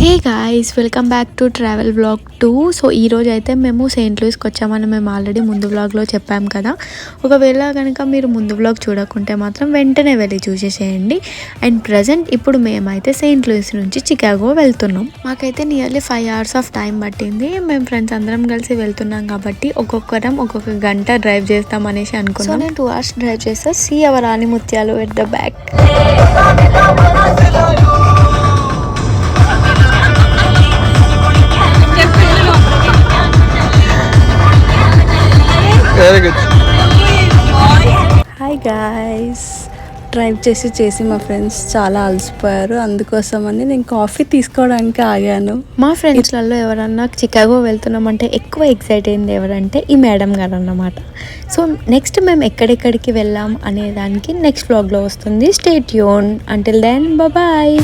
Hey guys, welcome back to travel vlog 2. So ఈరోజు అయితే మేము సెయింట్ లూయిస్కి వచ్చామని మేము ఆల్రెడీ ముందు వ్లాగ్లో చెప్పాం కదా. ఒకవేళ కనుక మీరు ముందు వ్లాగ్ చూడకుంటే మాత్రం వెంటనే వెళ్ళి చూసేసేయండి. అండ్ ప్రజెంట్ ఇప్పుడు మేమైతే సెయింట్ లూయిస్ నుంచి చికాగో వెళ్తున్నాం. మాకైతే నియర్లీ 5 hours ఆఫ్ టైం పట్టింది. మేము ఫ్రెండ్స్ అందరం కలిసి వెళ్తున్నాం కాబట్టి ఒక్కొక్కరం ఒక్కొక్క గంట డ్రైవ్ చేస్తాం అనేసి అనుకున్నాం. సో నేను 2 hours డ్రైవ్ చేస్తా. సీ అవర్ రాణి ముత్యాలు at the back. Hi guys, drive చేసి మా ఫ్రెండ్స్ చాలా అలసిపోయారు. అందుకోసమని నేను కాఫీ తీసుకోవడానికి ఆగాను. మా ఫ్రెండ్స్లలో ఎవరన్నా చికాగో వెళ్తున్నామంటే ఎక్కువ ఎక్సైట్ అయింది ఎవరంటే ఈ మేడం గారు అన్నమాట. సో నెక్స్ట్ మేము ఎక్కడెక్కడికి వెళ్ళాం అనే దానికి నెక్స్ట్ వ్లాగ్లో వస్తుంది. Stay tune. Until then bye.